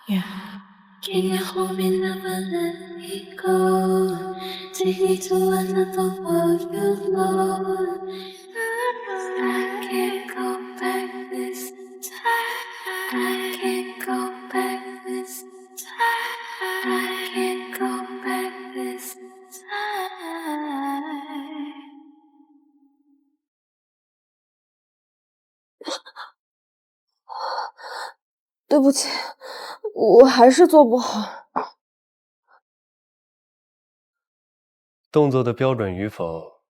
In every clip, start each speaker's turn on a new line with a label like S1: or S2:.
S1: Yeah. Can you hold me, never let me go? Take me to another world you've known. I can't go back this time. I can't go back this time. I can't go back this time.
S2: 对不起，我还是做不好。
S3: 动作的标準與否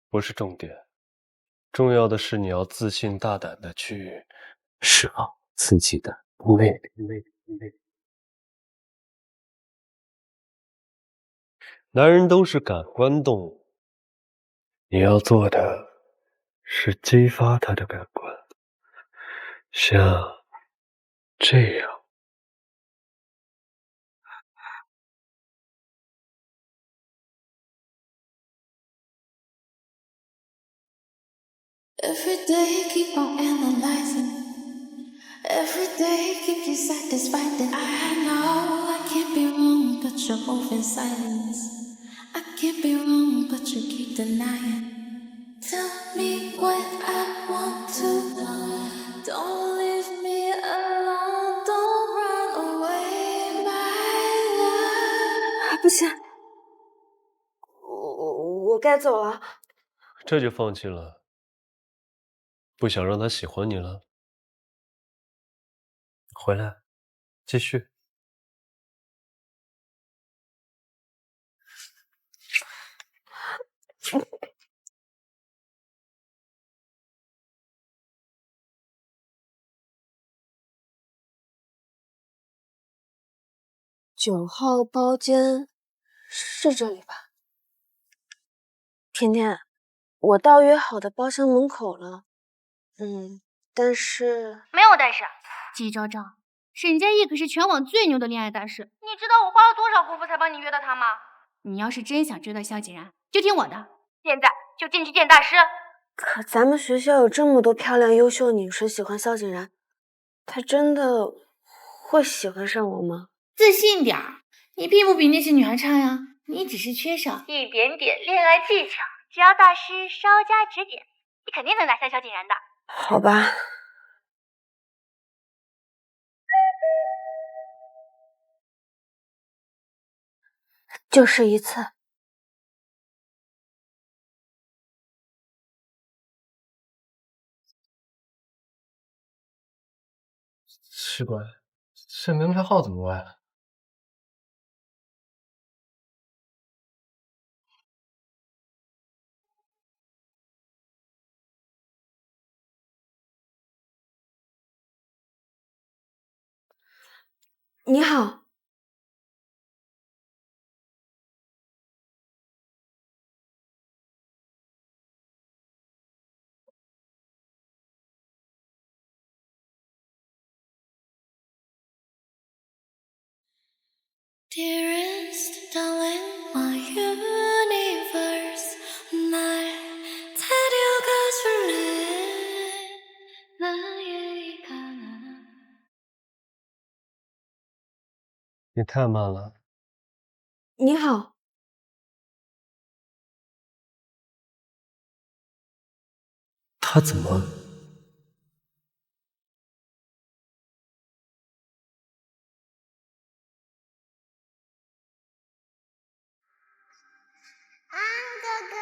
S3: 不是重點，重要的是你要自信大膽的去釋放自己的魅力。男人都是感官動物，你要做的是激發他的感官，像這樣。
S1: Every day keep on analyzing. Every day keep you satisfied. And I know I can't be wrong, but you're moving silence. I can't be wrong, but you keep denying. Tell me what I want to know. Don't leave me alone. Don't run away, my love.
S2: 不行，我该走了。
S3: 這就放棄了？不想讓他喜歡你了？回來，繼續。
S2: 9號包間是這裡吧？甜甜，我到約好的包廂門口了。但是
S4: 沒有但是。季昭昭，沈佳宜可是全網最牛的戀愛大師，你知道我花了多少功夫才幫你約到他嗎？你要是真想追到蕭景然，就聽我的，現在就進去見大師。
S2: 可咱們學校有這麼多漂亮優秀女生喜歡蕭景然，他真的會喜歡上我嗎？
S4: 自信點兒，你並不比那些女孩差呀，你只是缺少一點點戀愛技巧，只要大師稍加指點，你肯定能拿下蕭景然的。
S2: 好吧。就試一次。
S3: 奇怪，這門牌號怎麼歪了？
S2: 你好。
S1: Dearest darling, my universe, 날 데려가 줄래? 나의 강한
S3: 你太慢了。
S2: 你好。
S3: 他怎麼？
S4: 安哥哥。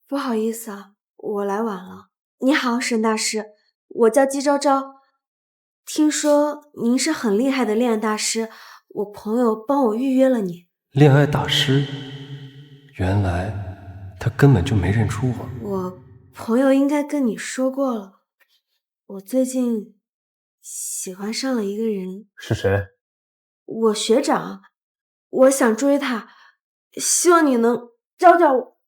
S2: 不好意思啊，我來晚了。你好，沈大師，我叫季昭昭。聽說您是很厲害的戀愛大師，我朋友幫我預約了你。
S3: 戀愛大師？原來他根本就沒認出我。
S2: 我朋友應該跟你說過了，我最近喜歡上了一個人。
S3: 是誰？
S2: 我學長，我想追他，希望你能教教我。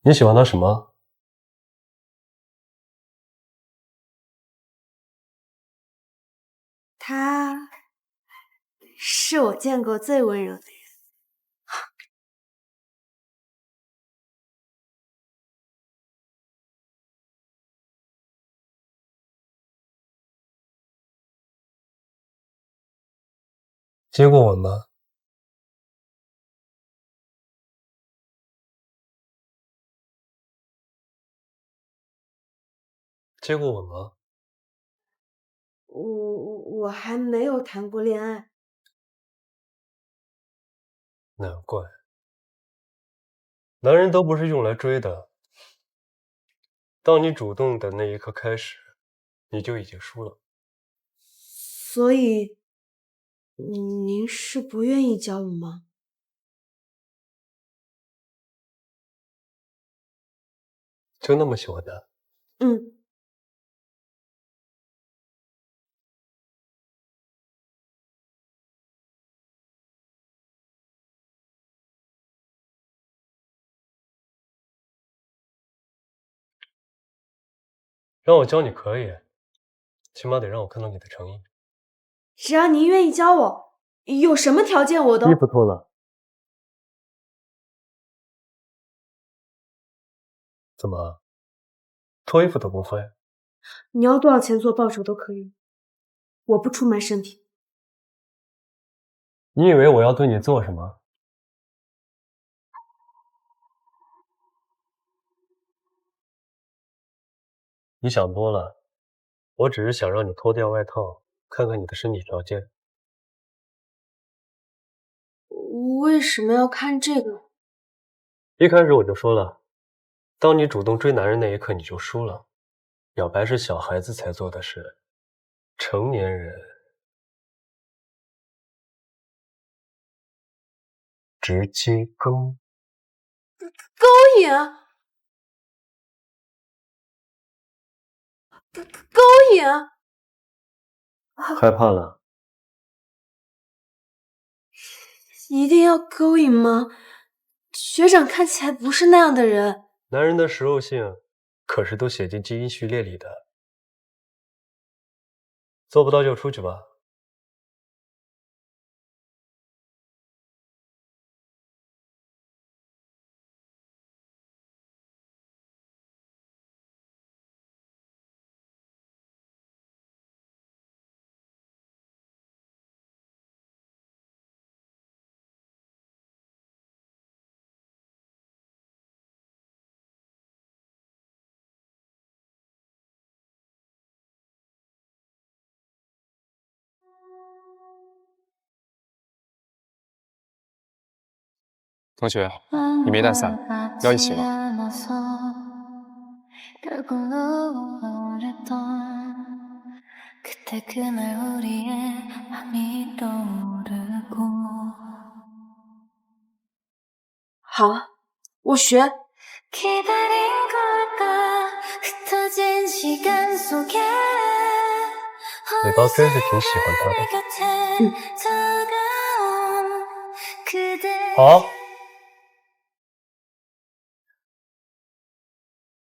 S3: 你喜歡他什麼？
S2: 他是我見過最溫柔的人。
S3: 接過吻嗎？接過吻嗎？
S2: 我還沒有談過戀愛。
S3: 難怪，男人都不是用來追的。當你主動的那一刻開始，你就已經輸了。
S2: 所以，您是不願意教我嗎？
S3: 就那麼喜歡他？
S2: 嗯。
S3: 讓我教你可以，起碼得讓我看到你的誠意。
S2: 只要您願意教我，有什麼條件我都……
S3: 衣服脫了。怎麼，脫衣服都不会？
S2: 你要多少錢做報酬都可以，我不出賣身體。
S3: 你以為我要對你做什麼？你想多了，我只是想讓你脫掉外套，看看你的身體條件。
S2: 為什麼要看這個？
S3: 一開始我就說了，當你主動追男人那一刻，你就輸了。表白是小孩子才做的事，成年人直接勾
S2: 引，勾引，
S3: 害怕了？
S2: 一定要勾引嗎？學長看起來不是那樣的人。
S3: 男人的食肉性可是都寫進基因序列裡的，做不到就出去吧。
S5: 同學，你沒帶傘，要一起嗎？
S2: 好，我學。
S3: 尾巴真是挺喜歡他的。好，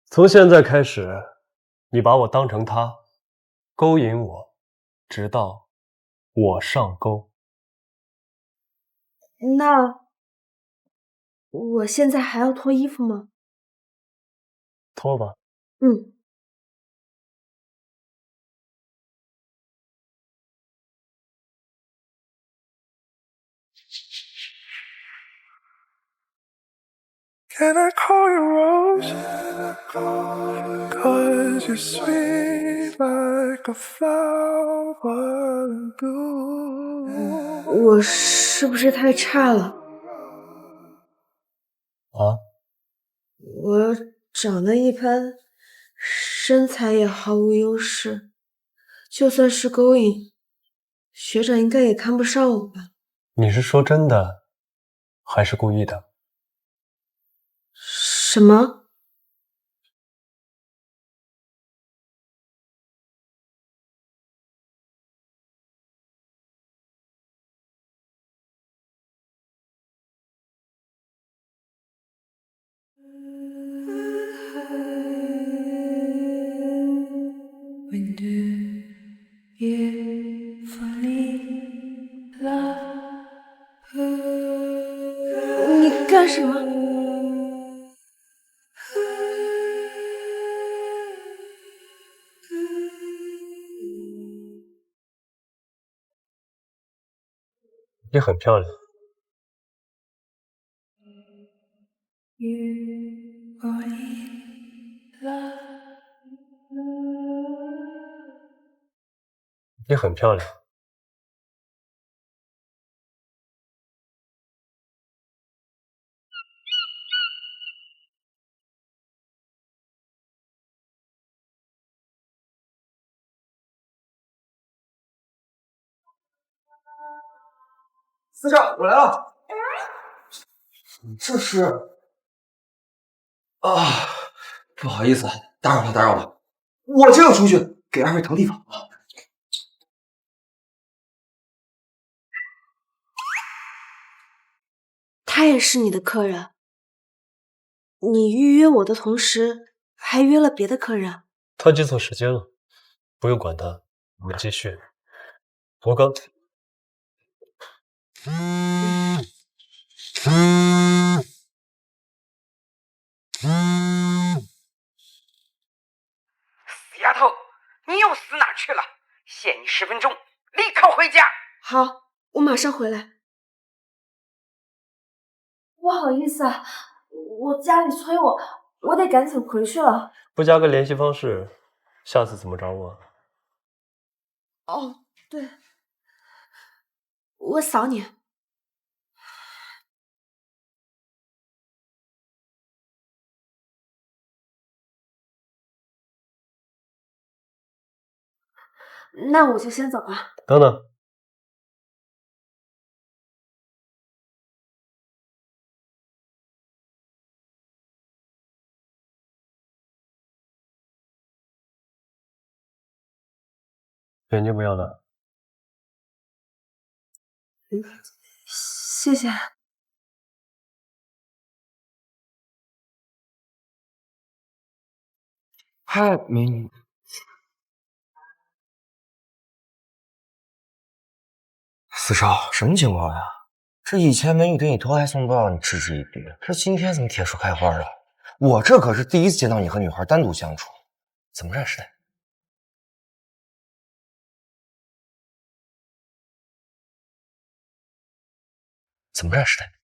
S3: 從現在開始，你把我當成他，勾引我，直到我上鈎。
S2: 那我現在還要脫衣服嗎？
S3: 脫吧。
S2: 嗯。
S6: Can I call you Rose? Cause you're sweet like a flower in bloom.
S2: 我是不是太差了？
S3: 啊？
S2: 我長得一般，身材也毫無優勢，就算是勾引，學長應該也看不上我吧？
S3: 你是說真的，還是故意的？
S2: 什麼？
S1: When do you fall in love?
S2: 你干什么？
S3: 你很漂亮。
S1: You fall in love.
S3: 你很漂亮。
S7: 司长，我来了。这是啊，不好意思，打扰了，打扰了。我这就出去给二位腾地方。
S2: 他也是你的客人。你预约我的同时，还约了别的客人。
S3: 他记錯時間了，不用管他，我們繼續。我剛。
S8: 死丫頭，你又死哪兒去了？限你10分鐘，立刻回家。
S2: 好，我馬上回來。不好意思啊，我家裡催我，我得趕緊回去了。
S3: 不加個聯繫方式，下次怎麼找我？
S2: 哦，對，我掃你。那我就先走了。
S3: 等等。眼睛不要了。
S2: 謝謝。
S7: 嗨，美女。四少，什么情況呀？這以前美女對你投懷送抱，你嗤之以鼻，這今天怎麼鐵樹開花了？我這可是第一次見到你和女孩單獨相處，怎麼認識的？怎麼認識的？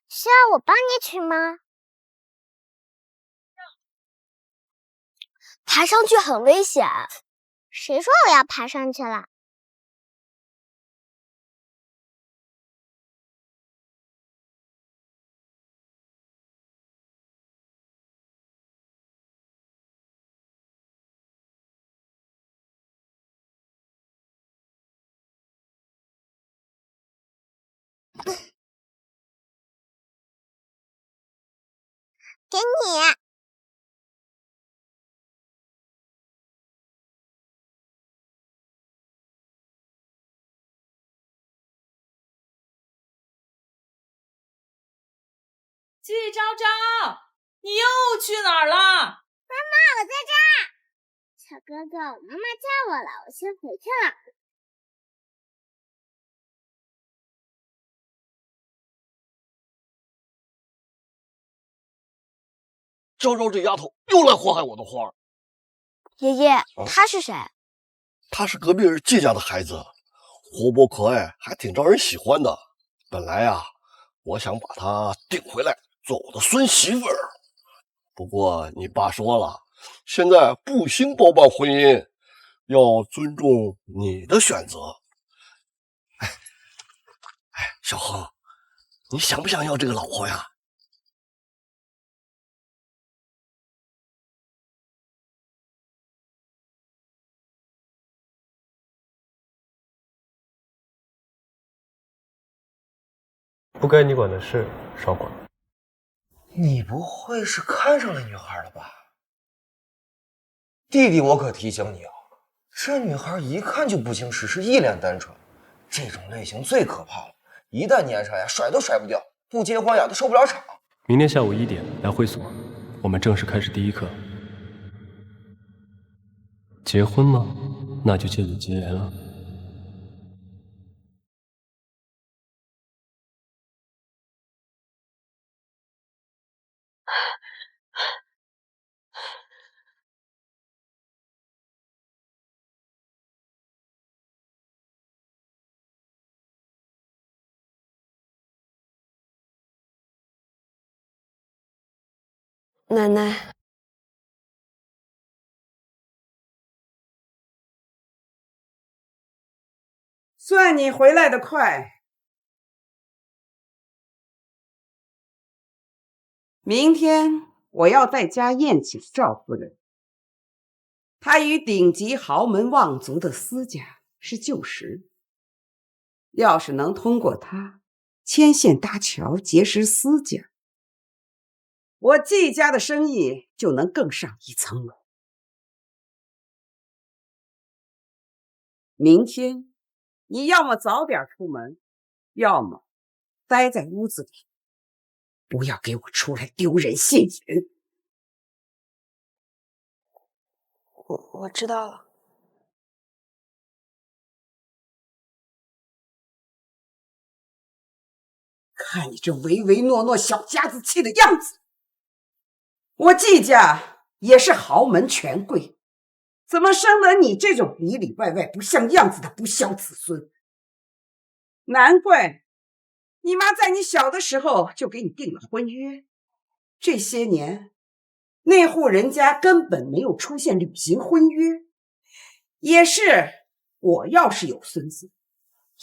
S9: 需要我幫你取嗎？爬上去很危險。誰說我要爬上去了？給你。
S10: 季昭昭，你又去哪兒了？
S9: 媽媽，我在這兒。小哥哥，媽媽叫我了，我先回去了。
S11: 昭昭这丫頭又來禍害我的花兒。
S9: 爺爺，他是誰？
S11: 他是隔壁人季家的孩子，活潑可愛，還挺招人喜歡的。本來啊，我想把他頂回來做我的孫媳婦兒。不過你爸說了，現在不興包辦婚姻，要尊重你的選擇。小亨，你想不想要這個老婆呀？
S3: 不該你管的事少管。
S7: 你不會是看上了女孩了吧？弟弟，我可提醒你啊，這女孩一看就不經世事，一臉單純，這種類型最可怕了，一旦粘上呀，甩都甩不掉，不结婚呀都收不了场。
S3: 明天下午1点来会所，我们正式开始第一課。結婚嗎？那就借着結緣了。
S2: 奶奶，
S8: 算你回来的快。明天我要在家宴请赵夫人，她与顶级豪门望族的私家是旧识，要是能通过她牵线搭桥，结识私家，我季家的生意就能更上一层楼。明天你要么早点出门，要麼待在屋子裡，不要給我出來丟人現眼。
S2: 我知道了。
S8: 看你這唯唯諾諾小家子氣的樣子，我季家也是豪門權貴，怎麼生了你這種裡裡外外不像樣子的不孝子孫？難怪你媽在你小的時候就給你訂了婚約，這些年那戶人家根本沒有出現履行婚約，也是我要是有孫子，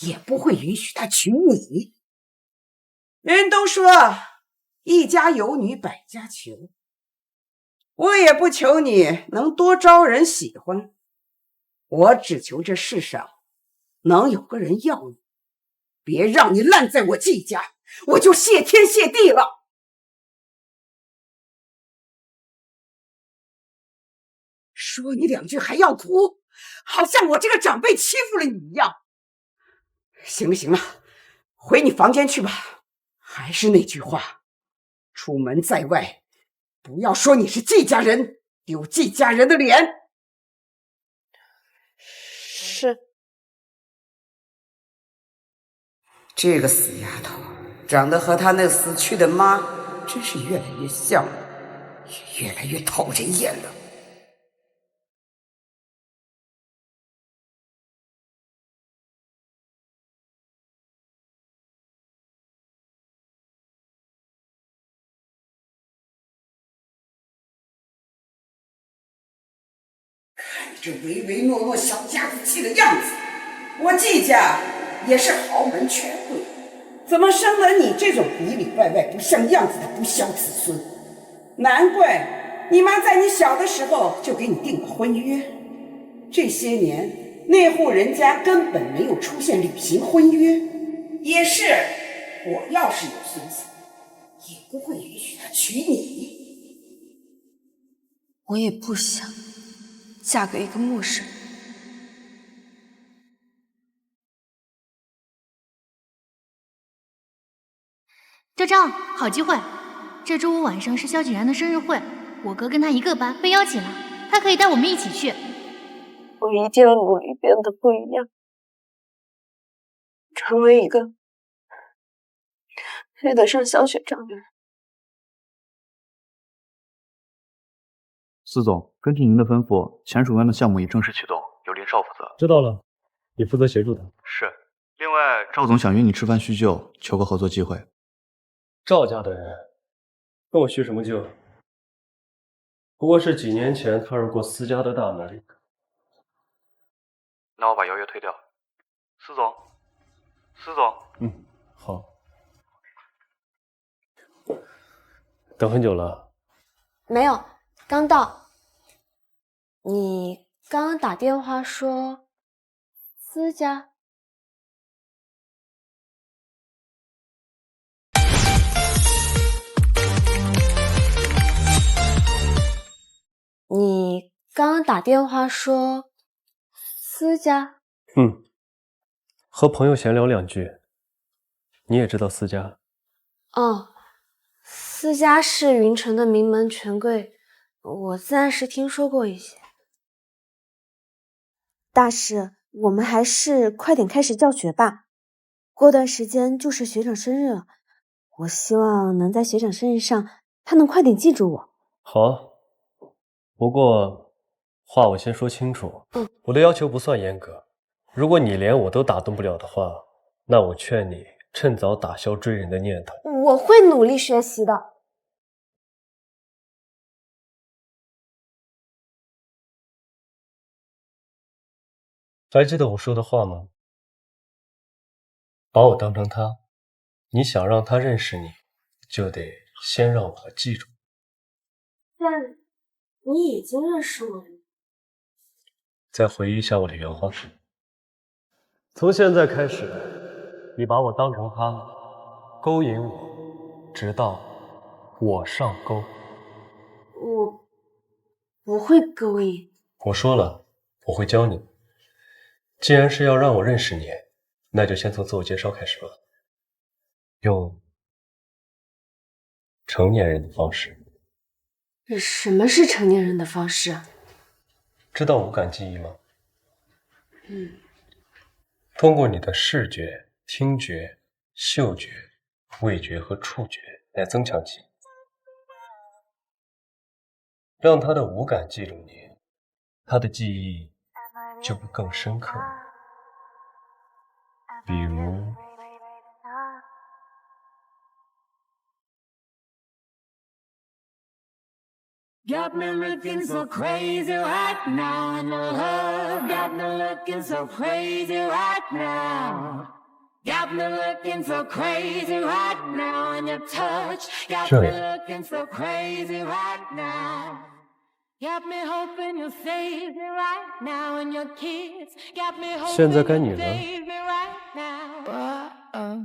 S8: 也不會允許他娶你。人都說一家有女百家求，我也不求你能多招人喜歡，我只求這世上能有個人要你，別讓你爛在我季家，我就謝天謝地了。說你兩句還要哭，好像我這個長輩欺負了你一樣。行了行了，回你房間去吧。還是那句話，出門在外，不要說你是季家人，丟季家人的臉。
S2: 是。
S8: 這個死丫頭長得和她那死去的媽真是越來越像了，也越來越討人厭了。看你這唯唯諾諾小家子氣的樣子，我季家也是豪門權貴，怎麼生了你這種裡裡外外不像樣子的不孝子孫？難怪你媽在你小的時候就給你訂了婚約，這些年那戶人家根本沒有出現履行婚約，也是我要是有孫子，也不會允許他娶你。
S2: 我也不想嫁給一個陌生人。
S4: 昭昭，好機會！這周五晚上是蕭景然的生日會，我哥跟他一個班，被邀請了，他可以帶我們一起去。
S2: 我一定要努力變得不一樣，成為一個配得上蕭學長的人。
S12: 司總，根據您的吩咐，前署灣的項目已正式啟動，由林少負責。
S3: 知道了，你負責協助他。
S12: 是。另外，趙總想約你吃飯敘舊，求個合作機會。
S3: 趙家的人跟我敘什麼舊？不過是幾年前踏入過私家的大門。
S12: 那我把邀約推掉。司總，司總。
S3: 好。等很久了？
S2: 沒有，剛到。你剛剛打電話說私家？你剛剛打電話說私家？
S3: 和朋友閒聊2句。你也知道思佳？
S2: 哦，思佳是雲城的名门權貴，我自然是聽說過一些。大師，我們還是快點開始教學吧。過段時間就是學長生日了，我希望能在学長生日上，他能快點記住我。
S3: 好啊，不過話我先說清楚，我的要求不算嚴格。如果你连我都打动不了的话，那我劝你趁早打消追人的念头。
S2: 我会努力学習的。
S3: 还记得我说的话吗？把我当成他，你想让他認識你，就得先讓我記住。
S2: 但你已經認識我了。
S3: 再回憶一下我的原話。從現在開始，你把我當成他，勾引我，直到我上鈎。
S2: 我不會勾引。
S3: 我說了，我會教你。既然是要讓我認識你，那就先從自我介紹開始吧，用成年人的方式。
S2: 什麼是成年人的方式？
S3: 知道五感記憶嗎？通過你的視覺、聽覺、嗅覺、味覺和觸覺來增強記憶，讓他的五感記住你，他的記憶就會更深刻。比如
S1: Got me looking so crazy right now, and your love got me looking so crazy right now. Got me looking so crazy right now, and your touch got me looking so crazy right now. Got me hoping you'll save me right now, and your kiss got me hoping you'll save me right now. No.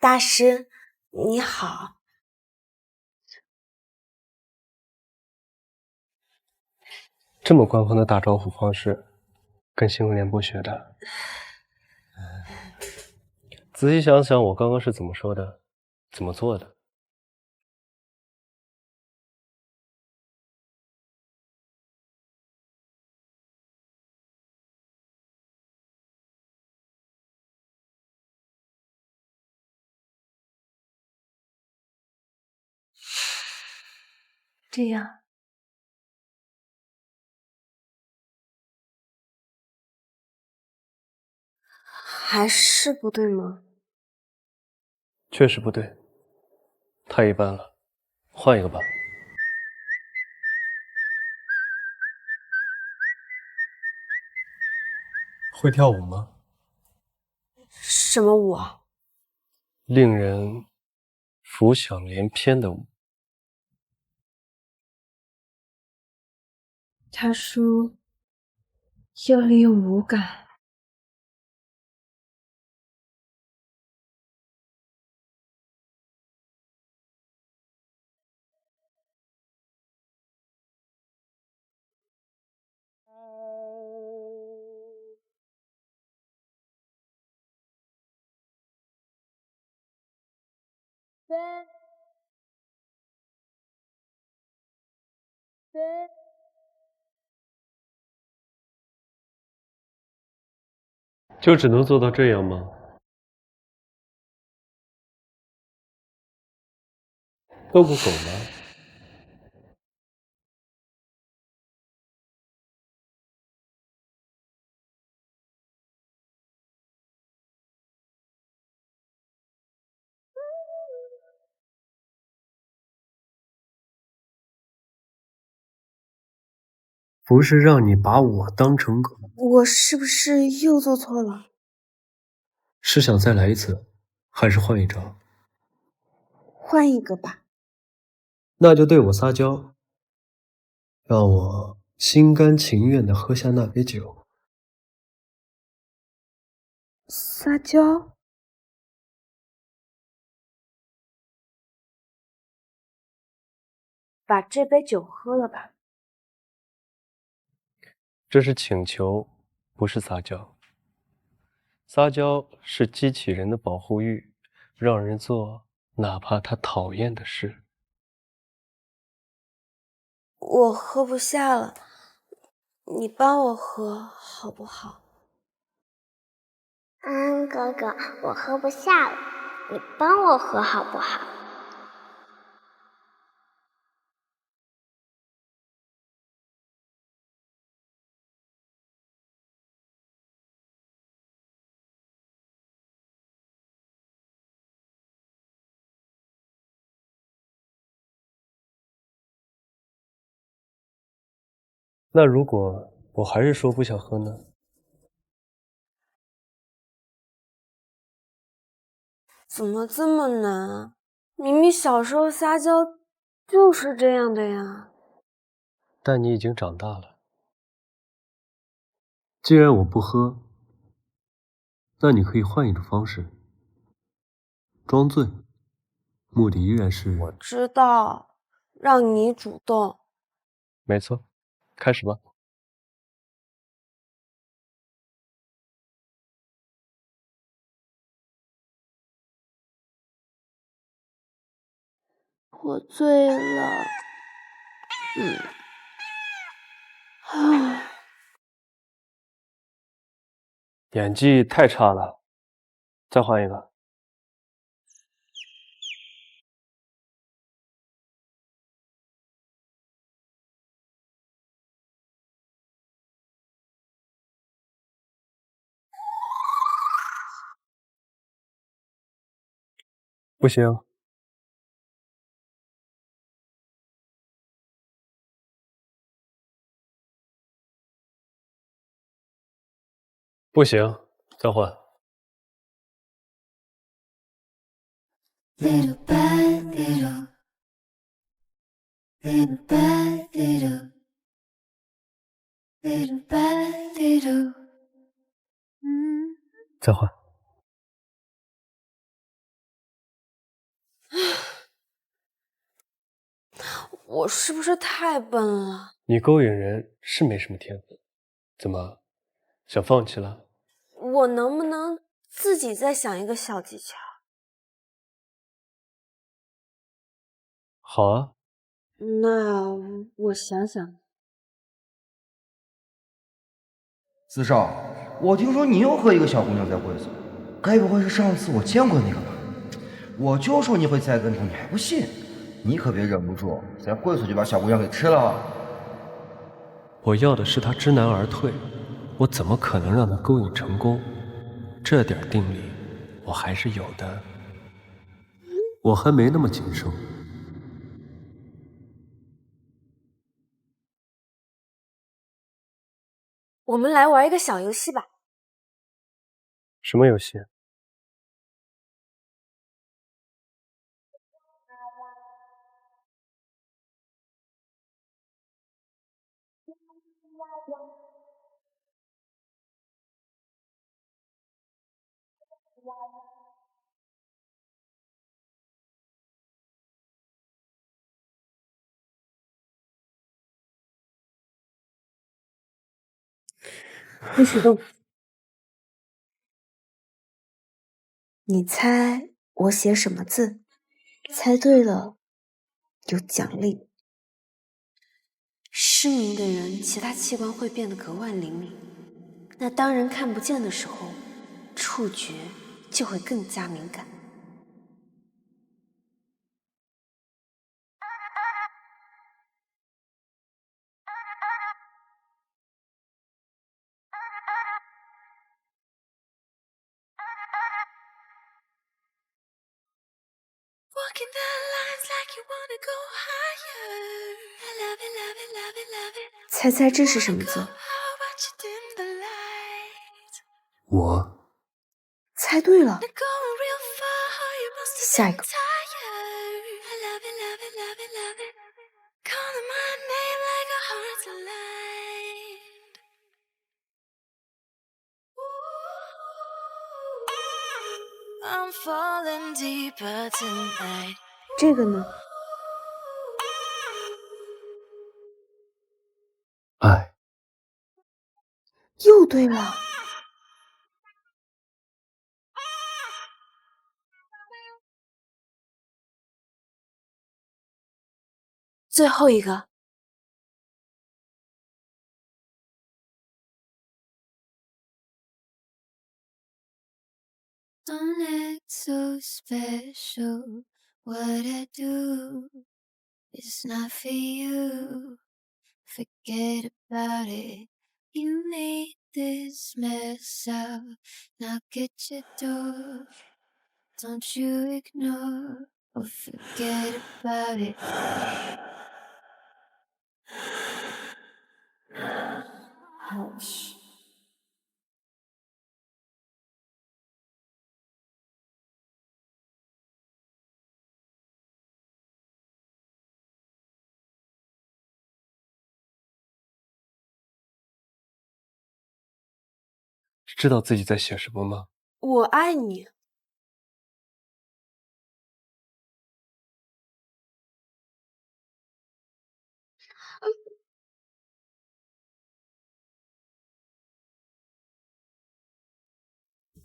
S2: 大師，你好。
S3: 這麼官方的打招呼方式，跟新聞聯播學的。仔細想想，我剛剛是怎麼說的，怎麼做的。
S2: 這樣。還是不對嗎？
S3: 確實不對，太一般了，換一個吧。會跳舞嗎？
S2: 什麼舞啊？
S3: 令人浮想聯翩的舞。
S2: 他說要利用五感。
S3: 就只能做到這樣嗎？都不夠嗎？不是讓你把我当成狗。
S2: 我是不是又做错了？
S3: 是想再来一次，还是换一招？
S2: 换一个吧。
S3: 那就对我撒娇，让我心甘情愿地喝下那杯酒。
S2: 撒娇？把这杯酒喝了吧。
S3: 这是请求，不是撒娇。撒娇是激起人的保护欲，让人做哪怕他討厭的事。
S2: 我喝不下了，你帮我喝好不好？
S9: 安安哥哥，我喝不下了，你帮我喝好不好？
S3: 那如果我还是说不想喝呢？
S2: 怎么这么难啊？明明小时候撒娇就是这样的呀。
S3: 但你已经长大了。既然我不喝，那你可以换一种方式，装醉，目的依然是……
S2: 我知道，讓你主動。
S3: 沒錯，開始吧。
S2: 我醉了。
S3: 演技太差了，再換一個。不行。不行，再換。
S1: Little by little, little by little, little by little.
S3: 再換。
S2: 我是不是太笨了？
S3: 你勾引人是沒什麼天分，怎麼想放棄了？
S2: 我能不能自己再想一個小技巧？
S3: 好啊。
S2: 那我想想。
S7: 四少，我聽說你又和一個小姑娘在會所，該不會是上次我見過那個吧？我就說你會栽跟頭，你還不信？你可別忍不住在會所就把小姑娘給吃了。
S3: 我要的是她知難而退，我怎麼可能讓她勾引成功？這點定力我還是有的，我還沒那麼謹慎。
S2: 我們來玩一個小遊戲吧。
S3: 什麼遊戲？
S2: 不許動。你猜我寫什麼字？猜對了有獎勵。失明的人，其他器官會變得格外靈敏。那當人看不見的時候，觸覺就會更加敏感。
S1: Walking the lines like you wanna go higher. I love it, love it, love it, love it.
S2: 猜猜这是什麼字？
S3: 我
S2: 猜對了。下一個。這個呢？
S3: 愛。
S2: 又對了。最後一個。
S1: Don't act so special. What I do is not for you. Forget about it. You made this mess up. Knock at your door. Don't you ignore or forget about it. Hush.
S3: 知道自己在寫什麼嗎？
S2: 我愛你。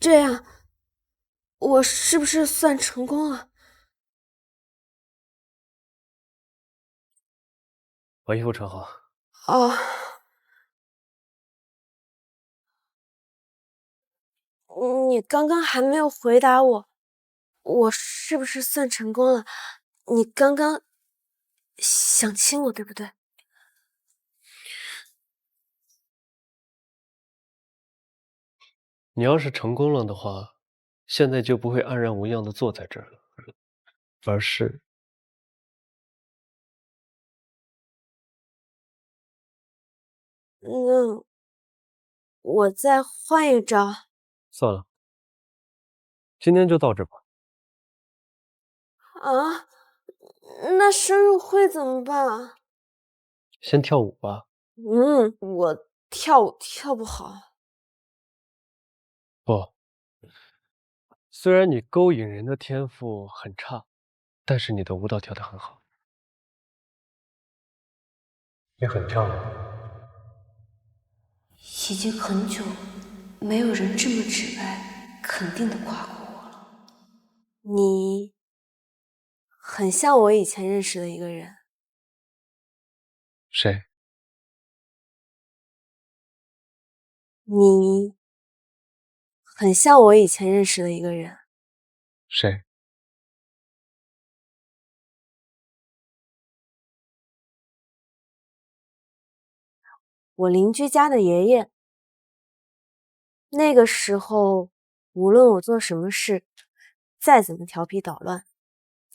S2: 這樣，我是不是算成功了？
S3: 把衣服穿好。
S2: 哦。你剛剛還沒有回答我，我是不是算成功了？你剛剛想親我，對不對？
S3: 你要是成功了的話，現在就不會安然無恙地坐在這兒了，而是……
S2: 我再換一招。
S3: 算了，今天就到這吧。
S2: 啊，那生日會怎麼辦？
S3: 先跳舞吧。
S2: 我跳舞跳不好。
S3: 不，雖然你勾引人的天賦很差，但是你的舞蹈跳得很好。也很漂亮。
S2: 已經很久沒有人這麼直白、肯定地誇過我了。你很像我以前認識的一個人。
S3: 誰？
S2: 你很像我以前認識的一個人。
S3: 誰？
S2: 我鄰居家的爺爺。那個時候，無論我做什麼事，再怎麼調皮搗亂，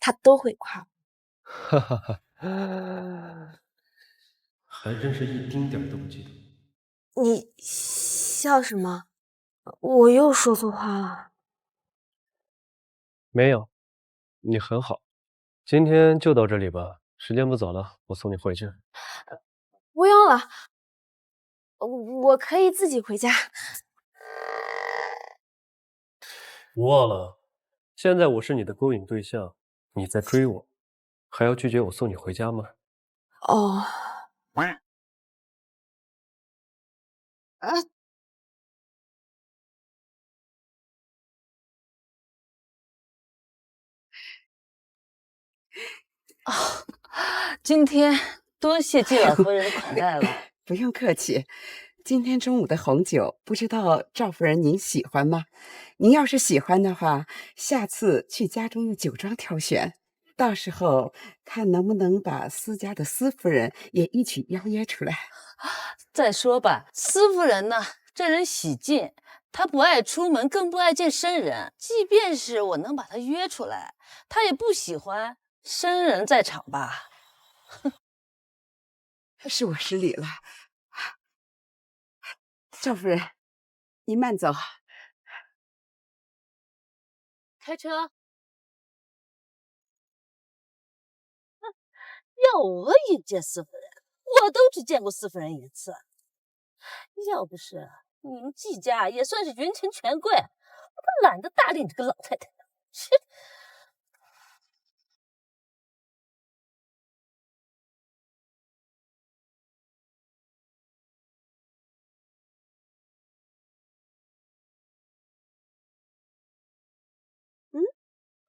S2: 他都會誇我。
S3: 哈哈哈，還真是一丁點都不記得。
S2: 你笑什麼？我又說錯話了。
S3: 沒有，你很好。今天就到這裡吧，時間不早了，我送你回去。
S2: 不用了，我可以自己回家。
S3: 我忘了，現在我是你的勾引對象，你在追我，還要拒絕我送你回家嗎？
S2: 哦。
S13: 今天多謝季老夫人款待了。
S8: 不用客氣。今天中午的紅酒，不知道趙夫人您喜歡嗎？您要是喜歡的話，下次去家中用酒莊挑選，到時候看能不能把司家的司夫人也一起邀約出來。
S13: 再說吧，司夫人呢，這人喜靜，她不愛出門，更不愛見生人。即便是我能把她約出來，她也不喜歡生人在場吧。
S8: 是我失禮了。赵夫人，您慢走。
S13: 开车。要我引荐司夫人，我都只见过司夫人一次。要不是你们季家也算是云城权贵，我都懒得搭理你这个老太太。切！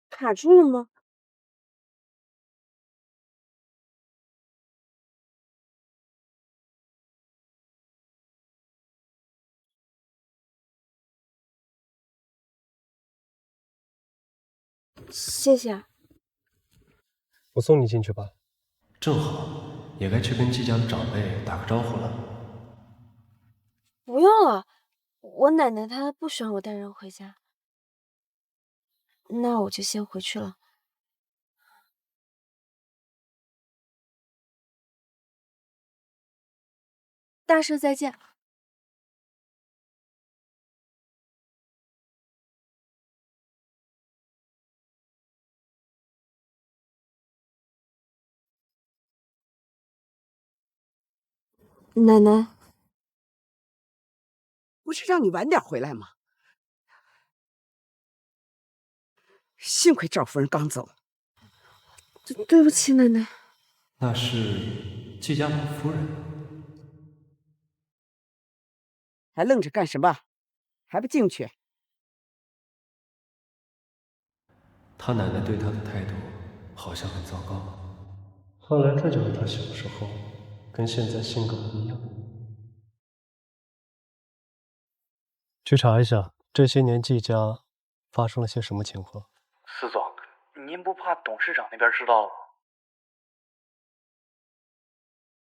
S2: 卡住了吗？谢谢。
S3: 我送你进去吧。正好，也该去跟季家的长辈打个招呼了。
S2: 不用了，我奶奶她不喜欢我带人回家。那我就先回去了。大叔再见。奶奶，
S8: 不是让你晚点回来吗？幸亏赵夫人刚走。
S2: 对不起，奶奶。
S3: 那是季家老夫人。
S8: 还愣着干什么？还不进去？
S3: 他奶奶对他的态度好像很糟糕，看来这就是他小时候跟现在性格不一样。去查一下这些年季家发生了些什么情况。
S12: 司总，您不怕董事长那边知道了吗？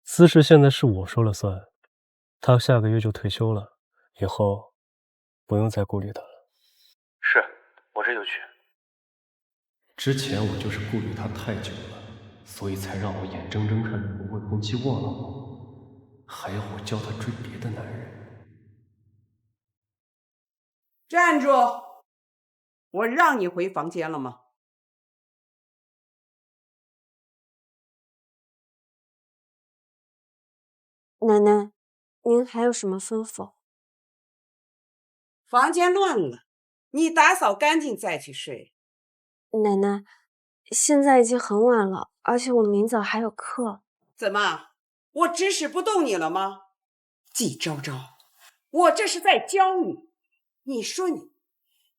S3: 私事现在是我说了算，他下个月就退休了，以后不用再顾虑他了。
S12: 是，我这就去。
S3: 之前我就是顾虑他太久了，所以才让我眼睁睁看着我未婚妻忘了我，还要我教他追別的男人。
S8: 站住！我讓你回房間了嗎？
S2: 奶奶，您還有什麼吩咐？
S8: 房間亂了，你打掃乾淨再去睡。
S2: 奶奶，現在已經很晚了，而且我明早還有課。
S8: 怎麼，我指使不動你了嗎？季昭昭，我這是在教你。你說你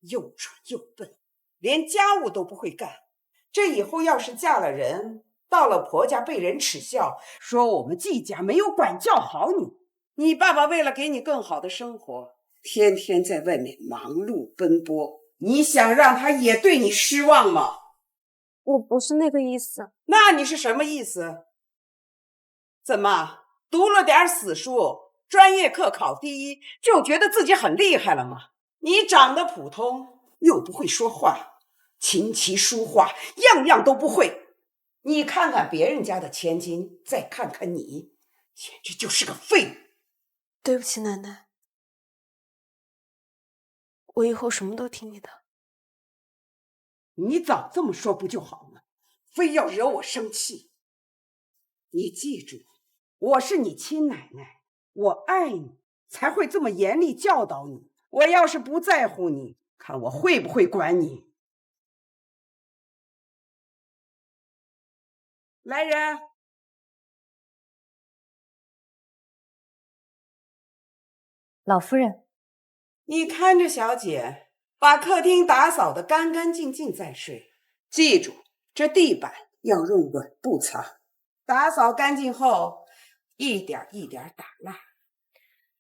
S8: 又蠢又笨，連家務都不會幹，這以後要是嫁了人，到了婆家被人恥笑，說我們季家沒有管教好你。你爸爸為了給你更好的生活，天天在外面忙碌奔波，你想讓他也對你失望嗎？
S2: 我不是那個意思。
S8: 那你是什麼意思？怎麼，讀了點死書，專業課考第一，就覺得自己很厲害了嗎？你長得普通，又不會說話，琴棋書畫樣樣都不會。你看看別人家的千金，再看看你，簡直就是個廢物。
S2: 對不起，奶奶，我以後什麼都聽你的。
S8: 你早這麼說不就好了，非要惹我生氣。你記住，我是你親奶奶，我愛你，才會這麼嚴厲教導你。我要是不在乎你，看我會不會管你。來人！
S14: 老夫人，
S8: 你看着小姐，把客廳打掃得乾乾淨淨再睡。記住，這地板要用軟布擦。打掃乾淨後，一點一點打蠟。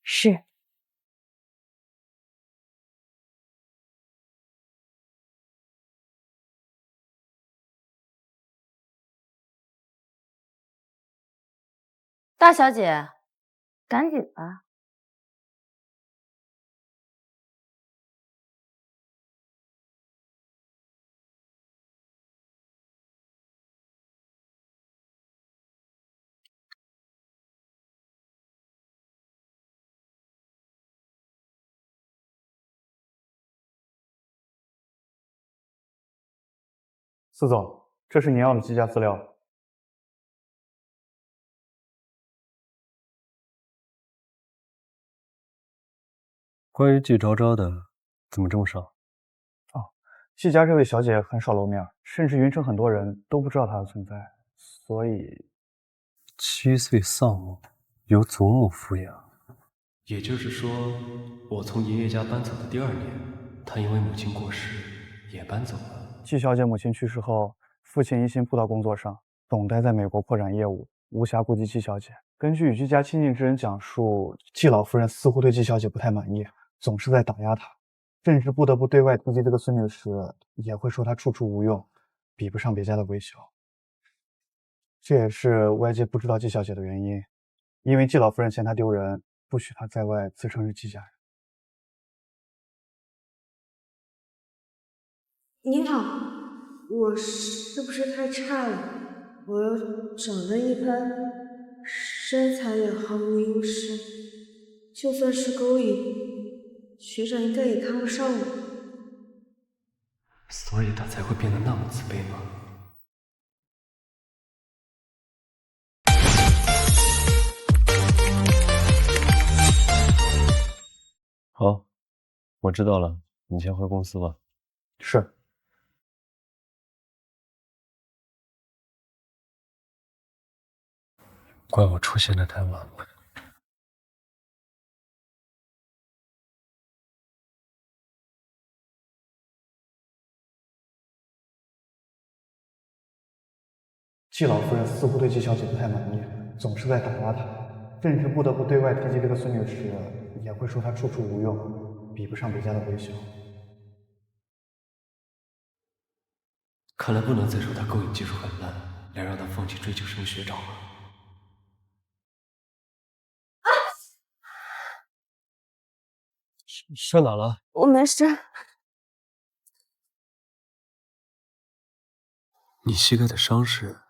S14: 是。
S4: 大小姐，趕緊吧。
S12: 司总，这是您要的计价资料。
S3: 关于季昭昭的，怎么这么少？
S12: 季家这位小姐很少露面，甚至云城很多人都不知道她的存在，所以
S3: 7岁丧母，由祖母抚养。也就是说，我从爷爷家搬走的第2年，她因为母亲过世也搬走了。
S12: 季小姐母亲去世后，父亲一心扑到工作上，总待在美国扩展业務，无暇顧及季小姐。根据与季家親近之人講述，季老夫人似乎對季小姐不太滿意，總是在打壓她。甚至不得不對外提及這個孫女時，也會說她處處無用，比不上別家的韋小。這也是外界不知道季小姐的原因，因為季老夫人嫌她丟人，不許她在外自稱是季家人。
S2: 你好，我是不是太差了？我又長得一般，身材也毫無優勢，就算是勾引，學長應該也看不上我，
S3: 所以他才會變得那麼自卑嗎？好，我知道了，你先回公司吧。
S12: 是。
S3: 怪我出現的太晚了。
S12: 季老夫人似乎對季小姐不太滿意，總是在打壓她，甚至不得不對外提及這個孫女時，也會說她處處無用，比不上別家的韋小。
S3: 看來不能再說她勾引技術很爛，來讓她放棄追求升學長了。摔哪了？
S2: 我沒事。
S3: 你膝蓋的傷是？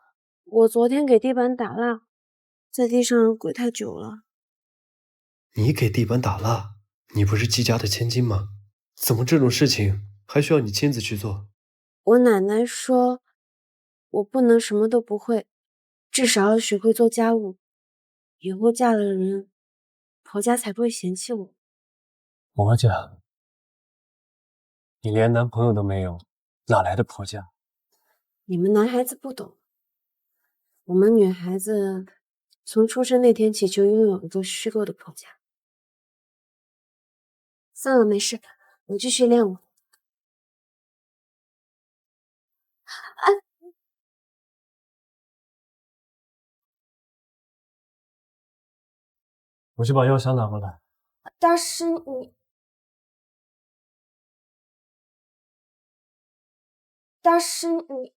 S2: 我昨天給地板打蠟，在地上跪太久了。
S3: 你給地板打蠟？你不是季家的千金嗎？怎麼這種事情還需要你親自去做？
S2: 我奶奶說，我不能什麼都不會，至少要學會做家務，以後嫁了人，婆家才不會嫌棄我。
S3: 婆家？你連男朋友都沒有，哪來的婆家？
S2: 你們男孩子不懂，我們女孩子從出生那天起就擁有一個虛構的婆家。算了，沒事，我繼續練舞。
S3: 我去把藥箱拿過來。
S2: 大師，你……大師，你……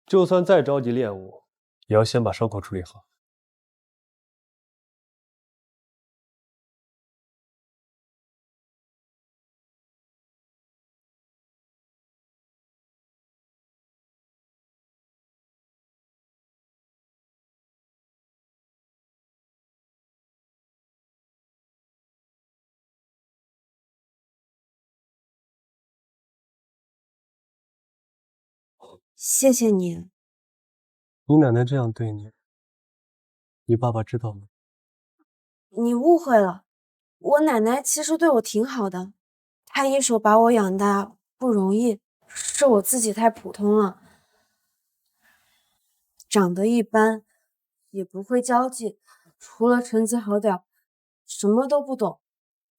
S3: 就算再着急練舞，也要先把傷口處理好。
S2: 謝謝你。
S3: 你奶奶這樣對你，你爸爸知道嗎？
S2: 你誤會了，我奶奶其實對我挺好的，她一手把我養大不容易，是我自己太普通了，長得一般，也不會交際，除了成績好點，什麼都不懂，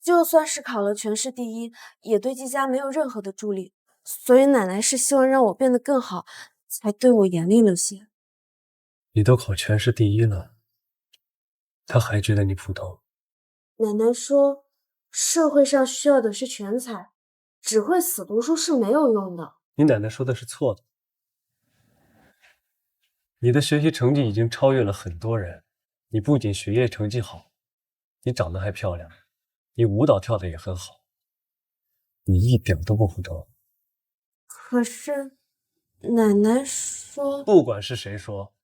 S2: 就算是考了全市第一，也對季家沒有任何的助力，所以奶奶是希望讓我變得更好，才對我嚴厲了些。
S3: 你都考全市第一了，他還覺得你普通。
S2: 奶奶說，社會上需要的是全才，只會死讀書是沒有用的。
S3: 你奶奶說的是錯的。你的學習成績已經超越了很多人，你不僅學業成績好，你長得還漂亮，你舞蹈跳得也很好，你一點都不普通。
S2: 可是，奶奶說，
S3: 不管是誰說，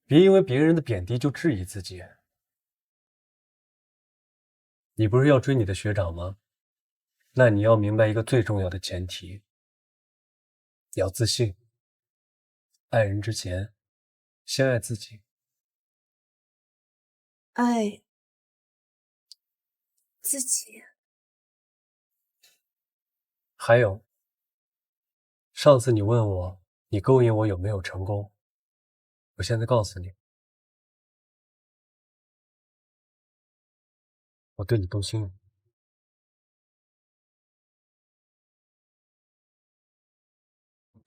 S3: 別因為別人的貶低就質疑自己。你不是要追你的學長嗎？那你要明白一個最重要的前提，要自信，愛人之前，先爱自己。
S2: 爱自己。
S3: 还有，上次你问我，你勾引我有没有成功？我现在告诉你，我对你动心了。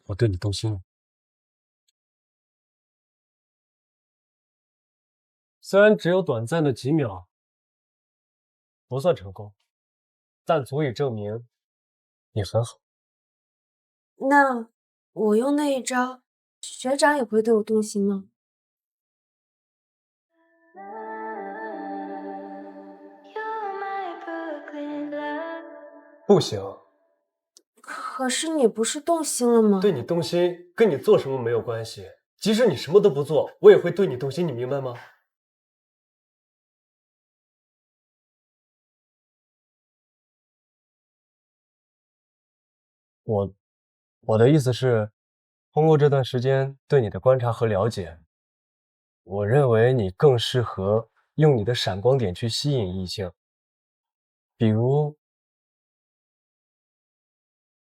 S3: 我对你动心了。虽然只有短暂的几秒，不算成功，但足以證明你很好。
S2: 那我用那一招，学长也会对我动心吗？
S3: 不行。
S2: 可是你不是动心了吗？
S3: 对你动心跟你做什麼沒有關係，即使你什麼都不做，我也會對你動心，你明白嗎？我的意思是，通過這段時間對你的觀察和了解，我認為你更適合用你的閃光點去吸引異性，比如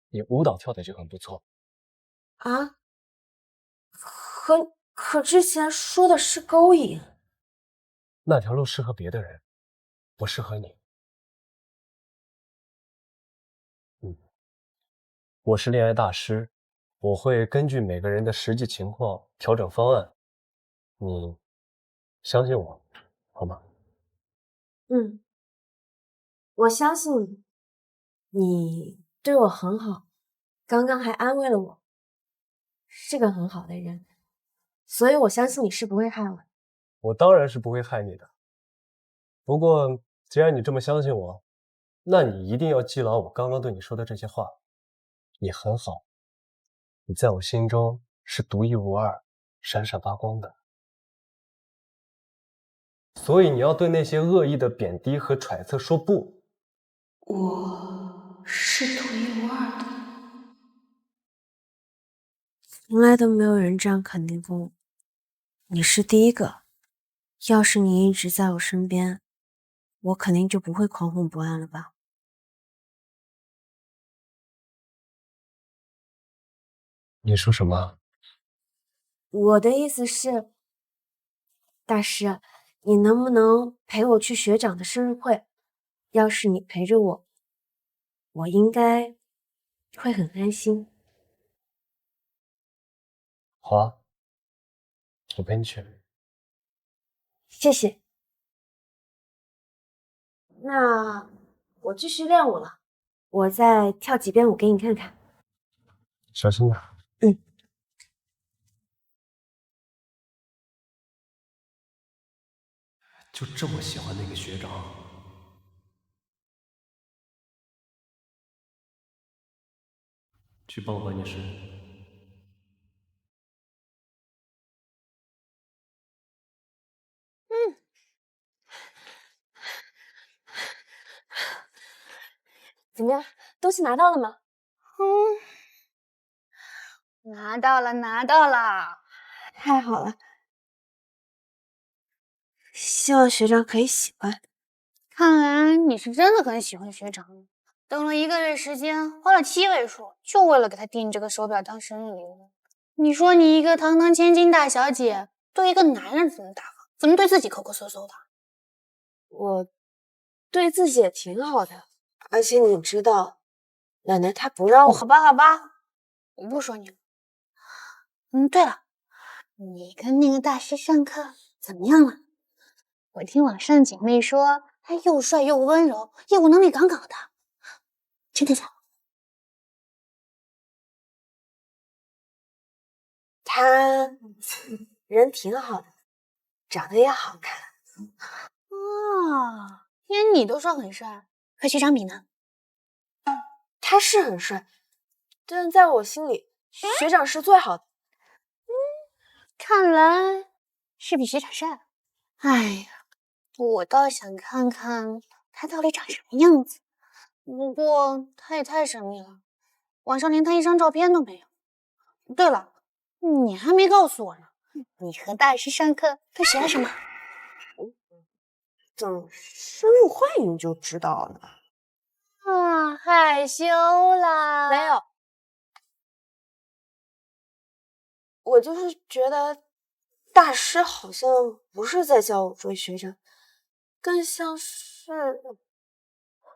S3: 你舞蹈跳的就很不錯。
S2: 啊？可之前說的是勾引。
S3: 那條路適合別的人，不適合你。我是戀愛大師，我會根據每個人的實際情況調整方案。你相信我，好嗎？
S2: 我相信你。你對我很好，剛剛還安慰了我，是個很好的人，所以我相信你是不會害我的。
S3: 我當然是不會害你的。不過，既然你這麼相信我，那你一定要記牢我剛剛對你說的這些話。你很好，你在我心中是獨一無二、閃閃發光的。所以你要對那些惡意的貶低和揣測說不。
S1: 我是獨一無二的。
S2: 從來都沒有人這樣肯定過我，你是第一個。要是你一直在我身邊，我肯定就不會狂轟不安了吧？
S3: 你說什麼？
S2: 我的意思是，大師，你能不能陪我去學長的生日會？要是你陪着我，我應該會很安心。
S3: 好啊，我陪你去。
S2: 謝謝。那我繼續練舞了，我再跳幾遍舞給你看看。
S3: 小心點。就這麼喜歡那個學長？去幫我辦件事。
S2: 怎麼樣？東西拿到了嗎？
S4: 拿到了，拿到了。
S2: 太好了。希望學長可以喜歡。
S4: 看來你是真的很喜歡學長，等了1個月時間，花了7位數，就為了給他訂這個手錶當生日禮物。你說你一個堂堂千金大小姐，對一個男人怎麼大方，怎麼對自己摳摳搜搜的？
S2: 我對自己也挺好的，而且你知道，奶奶她不讓我。
S4: 好吧，好吧，我不說你了。對了，你跟那個大師上課怎麼樣了？我聽網上姐妹說，他又帥又溫柔，業務能力杠杠的，真的假的？
S2: 他人挺好的，長得也好看。
S4: 连你都說很帥，和學長比呢？
S2: 他是很帥，但在我心裡，學長是最好的。
S4: 看來是比學長帥。哎呀，我倒想看看他到底長什麼樣子。不過他也太神秘了，網上連他一張照片都沒有。对了，你还没告訴我呢，你和大师上課都学了什么？
S2: 等深入幻影就知道了。
S4: 啊，害羞啦？
S2: 没有，我就是觉得大师好像不是在教我追学长，更像是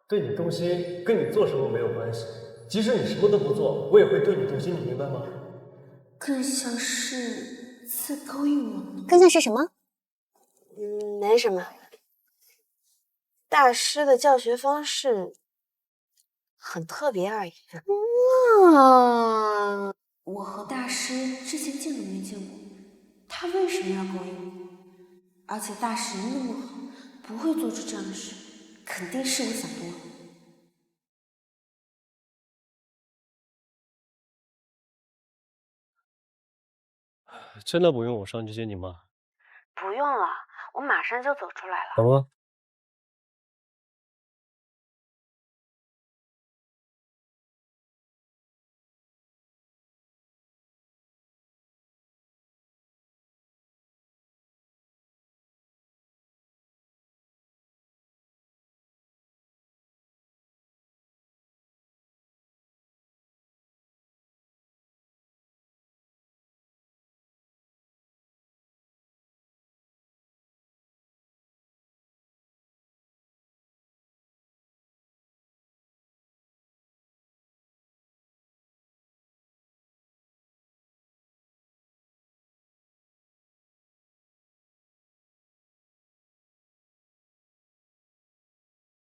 S3: 对你动心跟你做什么没有关系，即使你什么都不做，我也会对你动心，你明白吗？
S2: 更像是在勾引我。
S4: 更像是什么？
S2: 没什么。大师的教学方式很特別而已。我和大師之前見都沒見過，他為什麼要勾引我？而且大師人那麼好，不會做出這樣的事，肯定是我想多了。
S3: 真的不用我上去接你嗎？
S2: 不用了，我馬上就走出來了。
S3: 好嗎？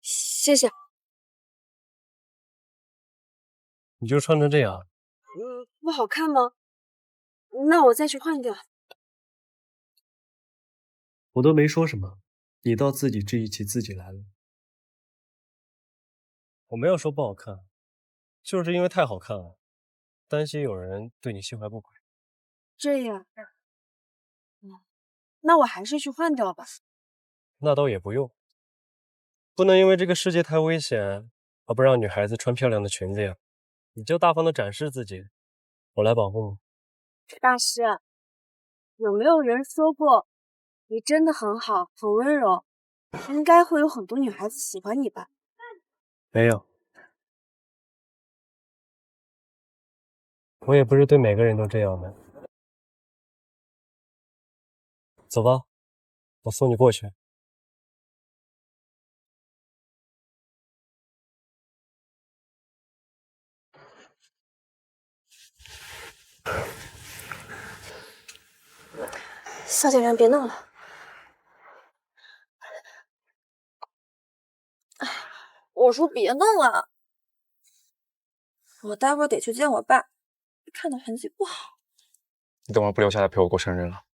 S2: 謝謝。
S3: 你就穿成這樣？
S2: 不好看嗎？那我再去換掉。
S3: 我都沒說什麼，你倒自己質疑起自己來了。我沒有說不好看，就是因為太好看了，擔心有人對你心懷不軌。
S2: 這樣，那我還是去換掉吧。
S3: 那倒也不用，不能因為這個世界太危險而不讓女孩子穿漂亮的裙子呀。你就大方的展示自己，我來保護你。
S2: 大師，有沒有人說過你真的很好，很溫柔，應該會有很多女孩子喜歡你吧？
S3: 沒有，我也不是對每個人都這樣的。走吧，我送你過去。
S2: 小姐人，別鬧了。我說別弄了，我待會兒得去見我爸，看到痕跡不好。
S5: 你等會兒不留下來陪我過生日了？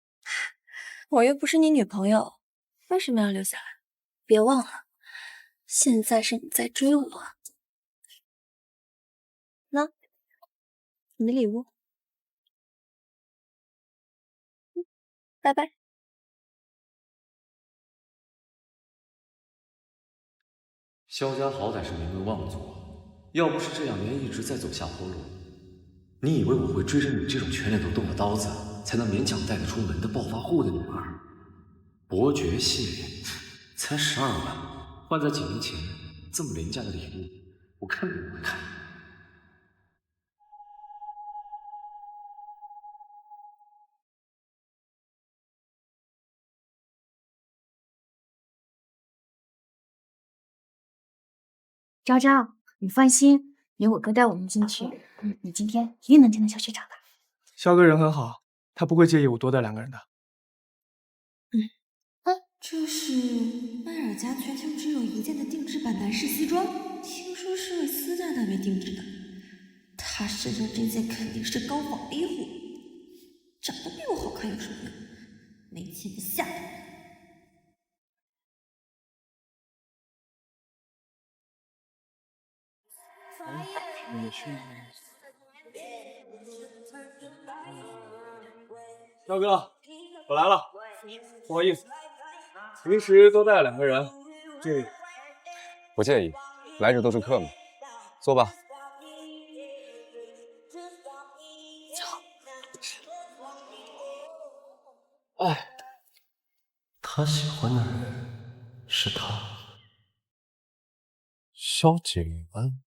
S2: 我又不是你女朋友，為什麼要留下來？別忘了，現在是你在追我。那，你的禮物。拜拜。
S15: 萧家好歹是名門望族，要不是這兩年一直在走下坡路，你以為我會追着你這種全臉都動了刀子，才能勉強帶得出門的暴發戶的女兒？伯爵系列才12萬，換在幾年前，這麼廉價的禮物，我看都不會看。
S4: 昭昭，你放心，有我哥帶我們進去，你今天一定能見到小學長的。
S12: 蕭哥人很好，他不會介意我多帶2個人的。
S1: 這是邁爾家全球只有1件的定制版男士西裝，聽說是為斯大大為定制的。他身上這件肯定是高仿 A 貨，長得比我好看有什麼用？沒見過下的。
S12: 蕭哥，我來了，不好意思，平時多帶2個人，這
S5: 不介意，來者都是客嘛，坐吧。
S3: 哎，他喜欢的人是他，萧景安。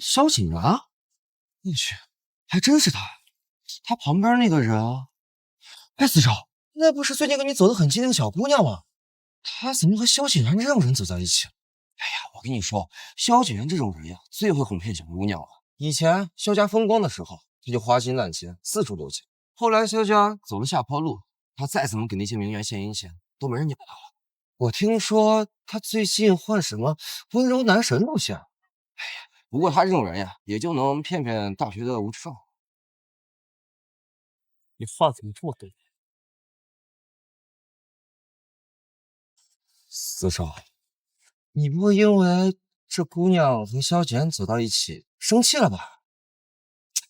S7: 萧景然？我去，还真是他！他旁边那个人啊，哎，四少，那不是最近跟你走得很近那个小姑娘吗？她怎么和萧景然这种人走在一起？哎呀，我跟你说，萧景然这种人呀，最会哄骗小姑娘了。以前萧家风光的时候，他就花心揽钱，四处留情。后来萧家走了下坡路，他再怎么给那些名媛献殷勤，都没人鸟他了。我听说他最近换什么温柔男神路线。哎呀，不过他这种人呀，也就能骗骗大学的吴志胜。
S3: 你话怎么这么多？
S7: 四少，你不会因为这姑娘和萧景然走到一起生气了吧？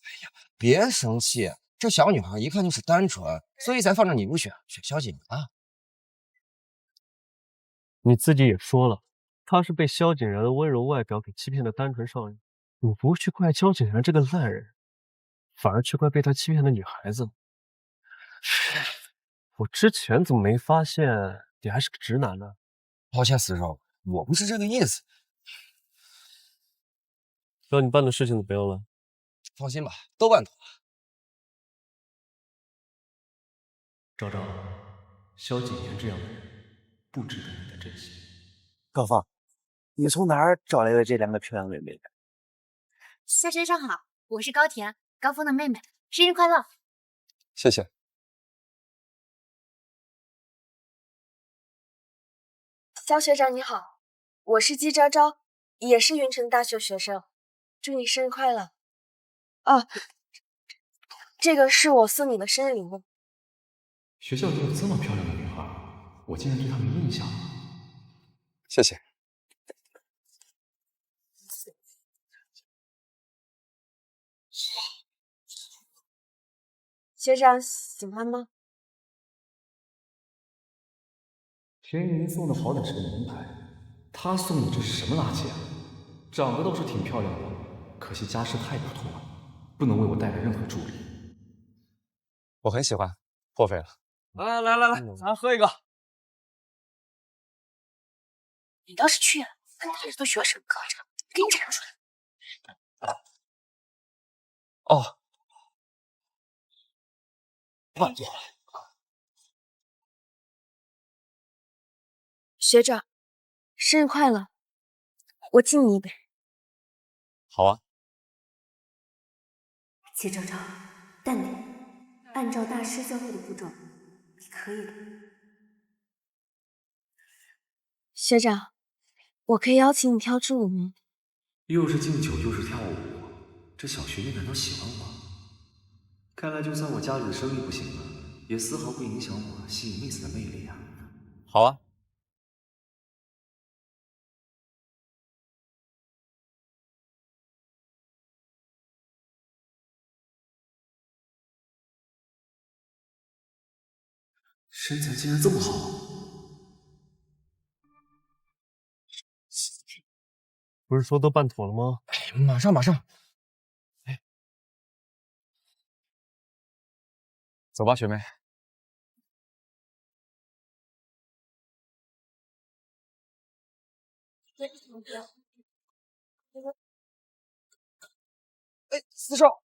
S7: 哎呀，別生氣，這小女孩一看就是單純，所以才放着你不選，選蕭景然啊。
S3: 你自己也說了，她是被蕭景然的溫柔外表給欺騙的單純少女，你不去怪蕭景然這個爛人，反而去怪被他欺騙的女孩子。我之前怎麼沒發現你還是個直男呢？
S7: 抱歉，死肉，我不是這個意思。
S3: 讓你辦的事情怎麼樣了？
S7: 放心吧，都辦妥了。
S15: 昭昭，蕭景言這樣的人不值得你的珍惜。
S12: 高放，你從哪兒找來的這兩個漂亮妹妹？
S4: 夏先生好，我是高甜，高峰的妹妹，生日快樂！
S5: 謝謝。
S2: 蕭學長你好，我是季昭昭，也是雲城大學學生，祝你生日快樂。哦，這個是我送你的生日禮物。
S15: 學校裡有這麼漂亮的女孩，我竟然對她沒印象。
S5: 謝謝。
S2: 學長喜歡嗎？
S15: 田雲送的好歹是個名牌，他送你這是什麼垃圾啊？長得倒是挺漂亮的，可惜家世太普通了，不能為我帶來任何助力。我很喜歡，破費了。
S7: 來，咱喝一個。
S4: 你倒是去了，跟大人都學什麼課程？給你展出來。
S7: 哦，慢點。
S2: 學長，生日快樂！我敬你一杯。
S5: 好啊。
S14: 謝昭昭，淡定，按照大師教會的步驟，你可以的。
S2: 學長，我可以邀請你跳支舞嗎？
S15: 又是敬酒又是跳舞，這小學妹難道喜歡我？看來就算我家裡的生意不行了，也絲毫不影響我吸引妹子的魅力啊。好啊。身材竟然這麼好。
S3: 不是說都辦妥了嗎？
S7: 哎，馬上。哎，
S5: 走吧，學妹。
S7: 哎，四少。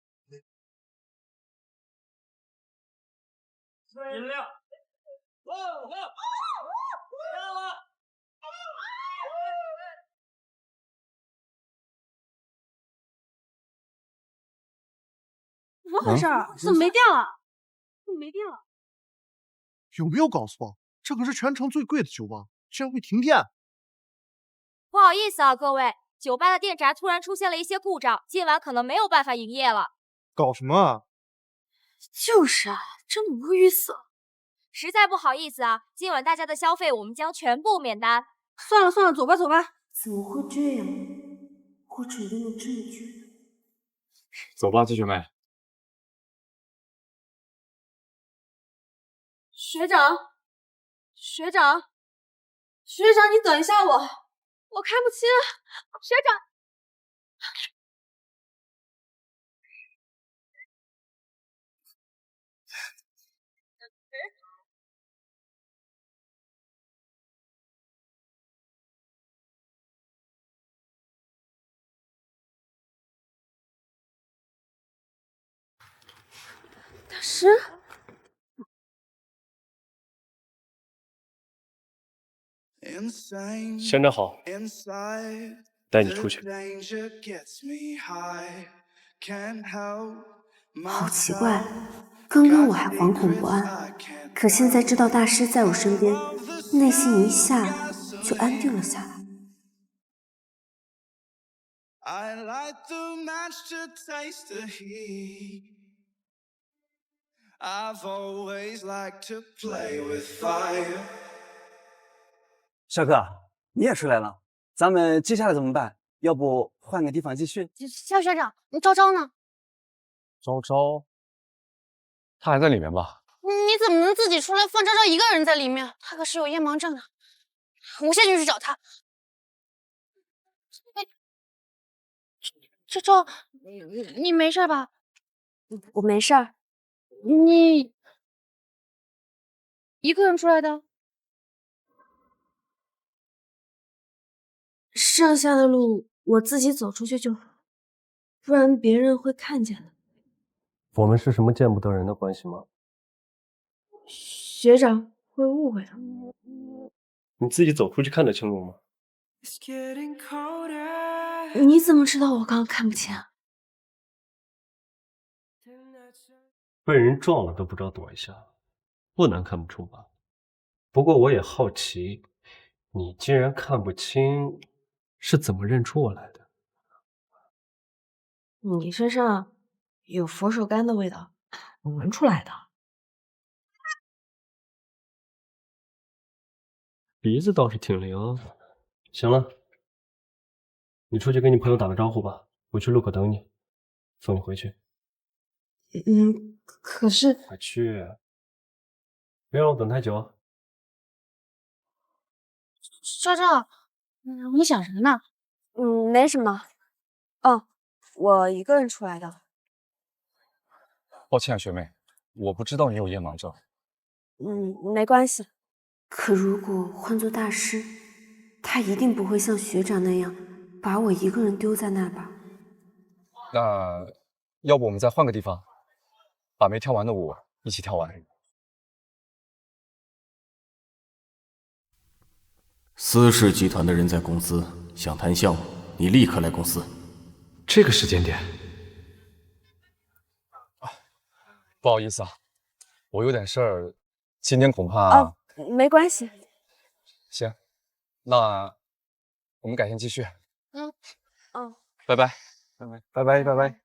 S6: 飲料。
S2: 怎麼回事？怎麼沒電了？
S12: 有沒有搞錯？這可是全城最貴的酒吧，竟然會停電！
S4: 不好意思啊，各位，酒吧的電閘突然出現了一些故障，今晚可能沒有辦法營業了。
S12: 搞什麼啊？
S2: 就是啊，真無語死了。
S4: 實在不好意思啊，今晚大家的消費我們將全部免單。
S2: 算了，走吧。
S14: 怎麼會這樣？我指定這麼覺得。
S5: 走吧，季學妹。
S2: 學長，你等一下我看不清。學長。师，
S3: 先生好，带你出去。
S14: 好奇怪，刚刚我还惶恐不安，可现在知道大师在我身邊，內心一下就安定了下來。
S16: 小哥，你也出来了，咱們接下來怎麼辦？要不換個地方繼續？
S4: 肖學長，昭昭呢？
S5: 昭昭，他還在裡面吧？
S4: 你怎麼能自己出來放昭昭一個人在裡面？他可是有夜盲症的。我現在就去找他。哎，昭昭，你沒事吧？
S2: 我沒事兒。
S4: 你一個人出來的？
S2: 剩下的路我自己走出去就好，不然別人會看見的。
S3: 我們是什麼見不得人的關係嗎？
S2: 學長會誤會的。
S3: 你自己走出去看得清楚嗎？
S2: 你怎麼知道我剛剛看不清啊？
S3: 被人撞了都不知道躲一下，不難看不出吧？不過我也好奇，你既然看不清，是怎麼認出我來的？
S2: 你身上有佛手柑的味道，我聞出來的。
S3: 鼻子倒是挺靈。行了，你出去跟你朋友打個招呼吧，我去路口等你，送你回去。
S2: 可是
S3: 快去，別讓我等太久。
S4: 昭昭，你想什麼呢？
S2: 沒什麼。哦，我一個人出來的。
S5: 抱歉啊，學妹，我不知道你有夜盲症。
S2: 沒關係。
S14: 可如果換做大師，他一定不會像學長那樣把我一個人丟在那吧？
S5: 那要不我們再換個地方，把沒跳完的舞一起跳完。
S17: 思氏集團的人在公司，想談項目，你立刻來公司。
S15: 這個時間點，
S5: 不好意思啊，我有點事兒，今天恐怕……
S2: 沒關係。
S5: 行，那我們改天繼續。
S2: 嗯，
S5: 拜拜，
S12: 拜拜，拜拜。